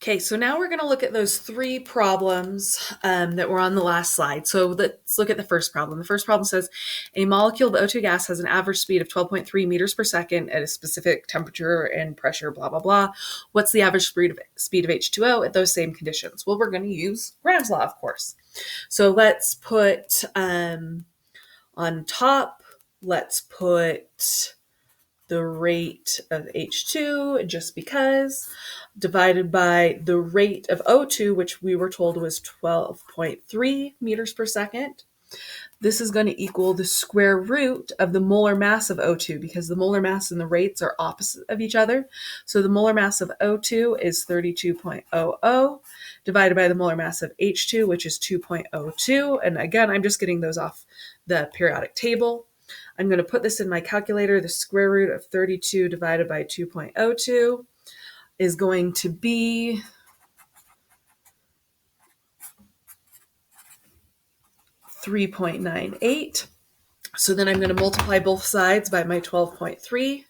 Okay, so now we're going to look at those three problems that were on the last slide. So let's look at the first problem. The first problem says a molecule of O2 gas has an average speed of 12.3 meters per second at a specific temperature and pressure, blah, blah, blah. What's the average speed of H2O at those same conditions? Well, we're going to use Graham's law, of course. So let's put on top, let's put the rate of H2 just because, divided by the rate of O2, which we were told was 12.3 meters per second. This is going to equal the square root of the molar mass of O2 because the molar mass and the rates are opposite of each other. So the molar mass of O2 is 32.00 divided by the molar mass of H2, which is 2.02. And again, I'm just getting those off the periodic table. I'm going to put this in my calculator. The square root of 32 divided by 2.02 is going to be 3.98. So then I'm going to multiply both sides by my 12.3.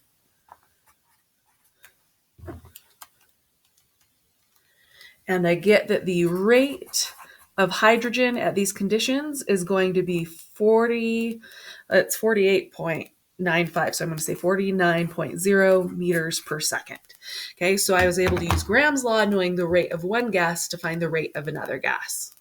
And I get that the rate of hydrogen at these conditions is going to be 48.95. So I'm going to say 49.0 meters per second. Okay, so I was able to use Graham's law, knowing the rate of one gas, to find the rate of another gas.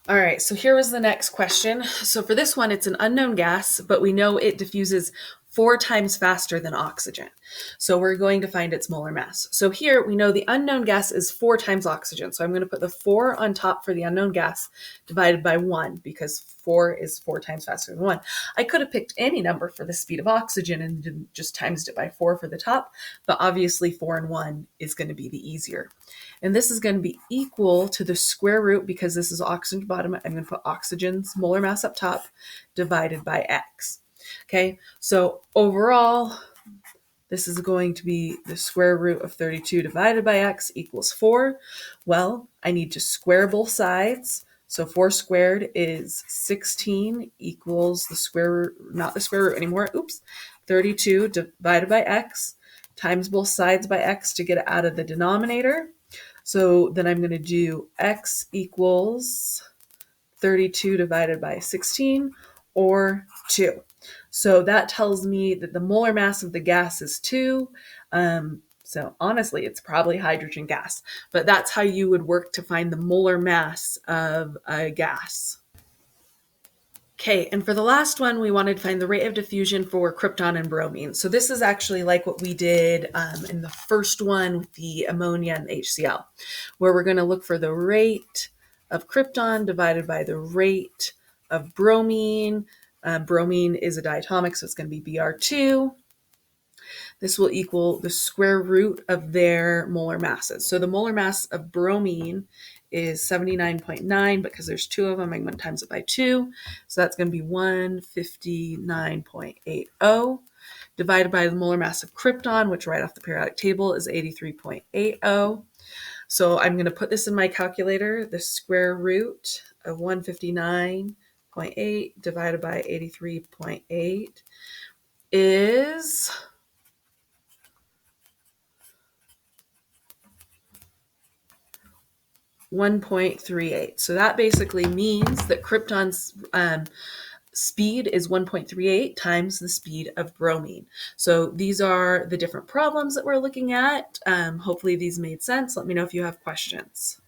All right, so here was the next question. So for this one, it's an unknown gas, but we know it diffuses 4 times faster than oxygen. So we're going to find its molar mass. So here we know the unknown gas is 4 times oxygen. So I'm going to put the 4 on top for the unknown gas divided by 1 because 4 is 4 times faster than 1. I could have picked any number for the speed of oxygen and just times it by 4 for the top, but obviously 4 and 1 is going to be the easier. And this is going to be equal to the square root, because this is oxygen bottom, I'm going to put oxygen's molar mass up top, divided by X. Okay, so overall, this is going to be the square root of 32 divided by X equals 4. Well, I need to square both sides. So 4 squared is 16 equals the square root, not the square root anymore, 32 divided by X times both sides by X to get it out of the denominator. So then I'm going to do X equals 32 divided by 16, or 2. So that tells me that the molar mass of the gas is 2. So honestly, it's probably hydrogen gas, but that's how you would work to find the molar mass of a gas. Okay, and for the last one, we wanted to find the rate of diffusion for krypton and bromine. So this is actually like what we did in the first one with the ammonia and HCl, where we're going to look for the rate of krypton divided by the rate of bromine. Bromine is a diatomic, so it's going to be Br2. This will equal the square root of their molar masses. So the molar mass of bromine is 79.9, because there's 2 of them, I'm going to times it by 2. So that's going to be 159.80 divided by the molar mass of krypton, which right off the periodic table is 83.80. So I'm going to put this in my calculator. The square root of 159.8 divided by 83.8 is 1.38. So that basically means that krypton's speed is 1.38 times the speed of bromine. So these are the different problems that we're looking at. Hopefully these made sense. Let me know if you have questions.